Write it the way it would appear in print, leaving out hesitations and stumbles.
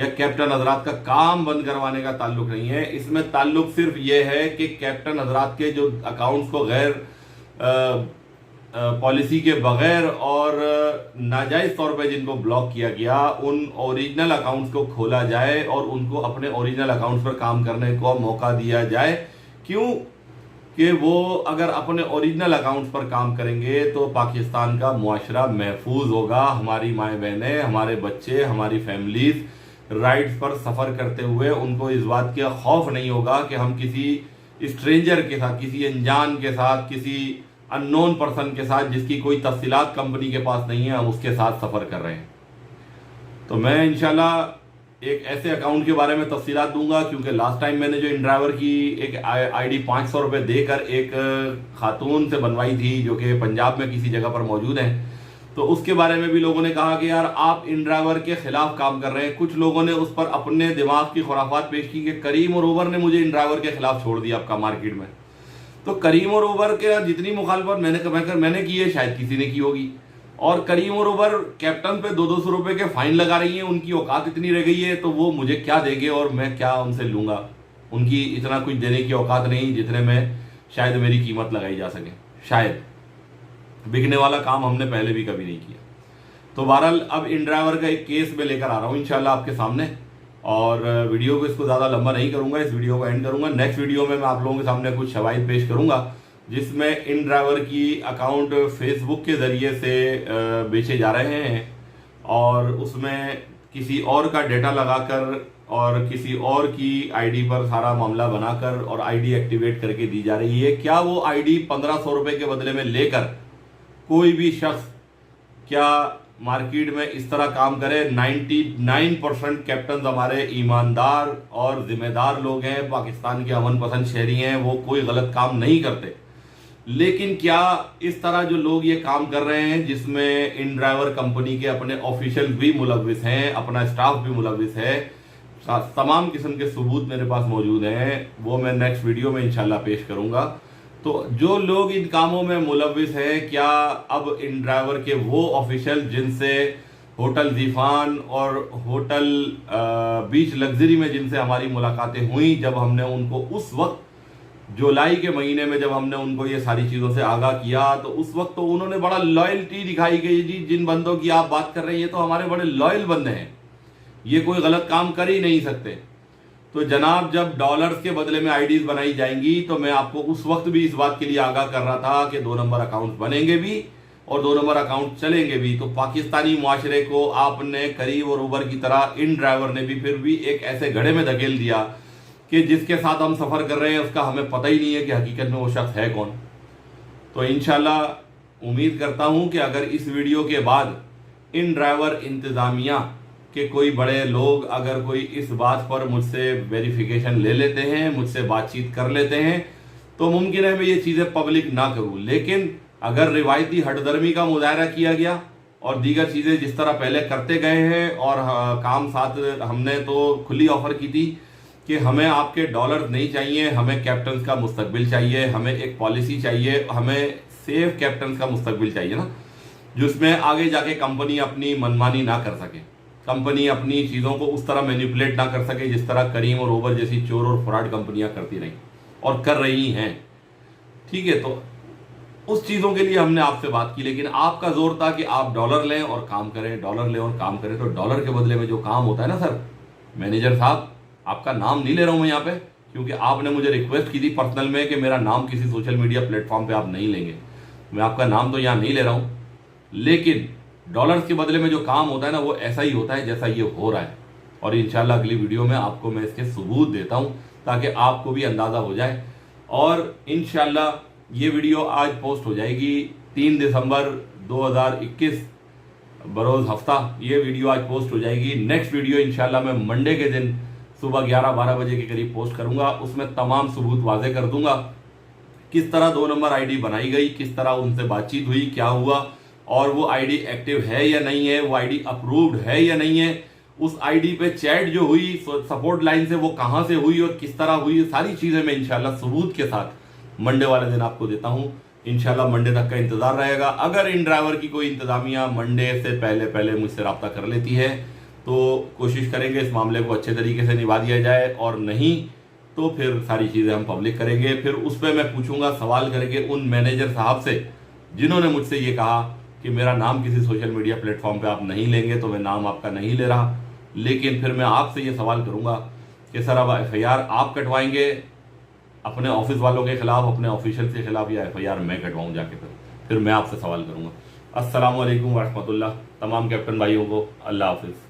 یا کیپٹن حضرات کا کام بند کروانے کا تعلق نہیں ہے. اس میں تعلق صرف یہ ہے کہ کیپٹن حضرات کے جو اکاؤنٹس کو غیر پالیسی کے بغیر اور ناجائز طور پہ جن کو بلاک کیا گیا ان اوریجنل اکاؤنٹس کو کھولا جائے اور ان کو اپنے اوریجنل اکاؤنٹس پر کام کرنے کو موقع دیا جائے. کیوں کہ وہ اگر اپنے اوریجنل اکاؤنٹس پر کام کریں گے تو پاکستان کا معاشرہ محفوظ ہوگا. ہماری مائیں بہنیں، ہمارے بچے، ہماری فیملیز رائٹس پر سفر کرتے ہوئے ان کو اس بات کا خوف نہیں ہوگا کہ ہم کسی اسٹرینجر کے ساتھ، کسی انجان کے ساتھ، کسی ان نون پرسن کے ساتھ جس کی کوئی تفصیلات کمپنی کے پاس نہیں ہے ہم اس کے ساتھ سفر کر رہے ہیں. تو میں انشاءاللہ ایک ایسے اکاؤنٹ کے بارے میں تفصیلات دوں گا، کیونکہ لاسٹ ٹائم میں نے جو ان ڈرائیور کی ایک آئی ڈی 500 روپے دے کر ایک خاتون سے بنوائی تھی جو کہ پنجاب میں کسی جگہ پر موجود ہیں، تو اس کے بارے میں بھی لوگوں نے کہا کہ یار آپ ان ڈرائیور کے خلاف کام کر رہے ہیں. کچھ لوگوں نے اس پر اپنے دماغ کی خرافات پیش کی کہ کریم اور اوبر نے مجھے ان ڈرائیور کے خلاف چھوڑ دیا آپ کا مارکیٹ میں. تو کریم اور اوبر کے جتنی مخالفت میں نے کی ہے شاید کسی نے کی ہوگی، اور کریم اور اوبر کیپٹن پہ 200 روپے کے فائن لگا رہی ہیں. ان کی اوقات اتنی رہ گئی ہے تو وہ مجھے کیا دیں گے اور میں کیا ان سے لوں گا. ان کی اتنا کچھ دینے کی اوقات نہیں جتنے میں شاید میری قیمت لگائی جا سکے. شاید بکنے والا کام ہم نے پہلے بھی کبھی نہیں کیا. تو بہرحال اب ان ڈرائیور کا ایک کیس میں لے کر آ رہا ہوں انشاءاللہ آپ کے سامنے، اور ویڈیو کو اس کو زیادہ لمبا نہیں کروں گا، اس ویڈیو کو اینڈ کروں گا. نیکسٹ ویڈیو میں آپ لوگوں کے سامنے کچھ شواہد پیش کروں گا جس میں ان ڈرائیور کی اکاؤنٹ فیس بک کے ذریعے سے بیچے جا رہے ہیں اور اس میں کسی اور کا ڈیٹا لگا کر اور کسی اور کی آئی ڈی پر سارا معاملہ بنا کر اور آئی ڈی ایکٹیویٹ کر کے دی جا رہی ہے. کیا وہ آئی ڈی 1500 روپے کے بدلے میں لے کر کوئی بھی شخص کیا مارکیٹ میں اس طرح کام کرے؟ 99% کیپٹنز ہمارے ایماندار اور ذمہ دار لوگ ہیں، پاکستان کے امن پسند شہری ہیں، وہ کوئی غلط کام نہیں کرتے. لیکن کیا اس طرح جو لوگ یہ کام کر رہے ہیں جس میں ان ڈرائیور کمپنی کے اپنے آفیشل بھی ملوث ہیں، اپنا اسٹاف بھی ملوث ہے، تمام قسم کے ثبوت میرے پاس موجود ہیں، وہ میں نیکسٹ ویڈیو میں انشاءاللہ پیش کروں گا. تو جو لوگ ان کاموں میں ملوث ہیں، کیا اب ان ڈرائیور کے وہ آفیشل جن سے ہوٹل زیفان اور ہوٹل بیچ لگژری میں جن سے ہماری ملاقاتیں ہوئیں، جب ہم نے ان کو اس وقت جولائی کے مہینے میں جب ہم نے ان کو یہ ساری چیزوں سے آگاہ کیا تو اس وقت تو انہوں نے بڑا لائلٹی دکھائی گئی. جی جن بندوں کی آپ بات کر رہے ہیں یہ تو ہمارے بڑے لائل بندے ہیں، یہ کوئی غلط کام کر ہی نہیں سکتے. تو جناب جب ڈالرز کے بدلے میں آئی ڈیز بنائی جائیں گی تو میں آپ کو اس وقت بھی اس بات کے لیے آگاہ کر رہا تھا کہ 2 نمبر اکاؤنٹ بنیں گے بھی اور 2 نمبر اکاؤنٹ چلیں گے بھی. تو پاکستانی معاشرے کو آپ نے کریم اور اوبر کی طرح ان ڈرائیور نے بھی پھر بھی ایک ایسے گڑھے میں دھکیل دیا کہ جس کے ساتھ ہم سفر کر رہے ہیں اس کا ہمیں پتہ ہی نہیں ہے کہ حقیقت میں وہ شخص ہے کون. تو انشاءاللہ امید کرتا ہوں کہ اگر اس ویڈیو کے بعد ان ڈرائیور انتظامیہ کہ کوئی بڑے لوگ اگر کوئی اس بات پر مجھ سے ویریفیکیشن لے لیتے ہیں، مجھ سے بات چیت کر لیتے ہیں تو ممکن ہے میں یہ چیزیں پبلک نہ کروں. لیکن اگر روایتی ہٹ درمی کا مظاہرہ کیا گیا اور دیگر چیزیں جس طرح پہلے کرتے گئے ہیں اور کام ساتھ ہم نے تو کھلی آفر کی تھی کہ ہمیں آپ کے ڈالر نہیں چاہیے، ہمیں کیپٹنز کا مستقبل چاہیے، ہمیں ایک پالیسی چاہیے، ہمیں سیف کیپٹنز کا مستقبل چاہیے نا، جس میں آگے جا کے کمپنی اپنی منمانی نہ کر سکے، کمپنی اپنی چیزوں کو اس طرح مینیپولیٹ نہ کر سکے جس طرح کریم اور اوبر جیسی چور اور فراڈ کمپنیاں کرتی رہیں اور کر رہی ہیں. ٹھیک ہے، تو اس چیزوں کے لیے ہم نے آپ سے بات کی. لیکن آپ کا زور تھا کہ آپ ڈالر لیں اور کام کریں، ڈالر لیں اور کام کریں. تو ڈالر کے بدلے میں جو کام ہوتا ہے نا سر، مینیجر صاحب آپ کا نام نہیں لے رہا ہوں میں یہاں پہ، کیونکہ آپ نے مجھے ریکویسٹ کی تھی پرسنل میں کہ میرا نام کسی سوشل میڈیا پلیٹ فارم پہ آپ نہیں لیں گے. میں آپ کا نام تو یہاں نہیں لے رہا ہوں، لیکن ڈالرز کے بدلے میں جو کام ہوتا ہے نا وہ ایسا ہی ہوتا ہے جیسا یہ ہو رہا ہے. اور انشاءاللہ اگلی ویڈیو میں آپ کو میں اس کے ثبوت دیتا ہوں تاکہ آپ کو بھی اندازہ ہو جائے. اور انشاءاللہ یہ ویڈیو آج پوسٹ ہو جائے گی 3 دسمبر 2021 بروز ہفتہ. یہ ویڈیو آج پوسٹ ہو جائے گی. نیکسٹ ویڈیو انشاءاللہ میں منڈے کے دن صبح 11-12 بجے کے قریب پوسٹ کروں گا. اس میں تمام ثبوت واضح کر دوں گا کس طرح 2 نمبر آئی ڈی بنائی گئی، کس طرح ان سے بات چیت ہوئی، کیا ہوا، اور وہ آئی ڈی ایکٹیو ہے یا نہیں ہے، وہ آئی ڈی اپرووڈ ہے یا نہیں ہے، اس آئی ڈی پہ چیٹ جو ہوئی سپورٹ لائن سے وہ کہاں سے ہوئی اور کس طرح ہوئی. ساری چیزیں میں انشاءاللہ ثبوت کے ساتھ منڈے والے دن آپ کو دیتا ہوں. انشاءاللہ منڈے تک کا انتظار رہے گا. اگر ان ڈرائیور کی کوئی انتظامیہ منڈے سے پہلے مجھ سے رابطہ کر لیتی ہے تو کوشش کریں گے اس معاملے کو اچھے طریقے سے نبھا دیا جائے، اور نہیں تو پھر ساری چیزیں ہم پبلک کریں گے۔ پھر اس پہ میں پوچھوں گا سوال کر کے ان مینیجر صاحب سے جنہوں نے مجھ سے یہ کہا کہ میرا نام کسی سوشل میڈیا پلیٹ فارم پہ آپ نہیں لیں گے، تو میں نام آپ کا نہیں لے رہا، لیکن پھر میں آپ سے یہ سوال کروں گا کہ سر اب ایف آئی آر آپ کٹوائیں گے اپنے آفس والوں کے خلاف، اپنے آفیشل کے خلاف، یا ایف آئی آر میں کٹواؤں جا کے؟ پھر میں آپ سے سوال کروں گا۔ السلام علیکم ورحمۃ اللہ، تمام کیپٹن بھائیوں کو اللہ حافظ۔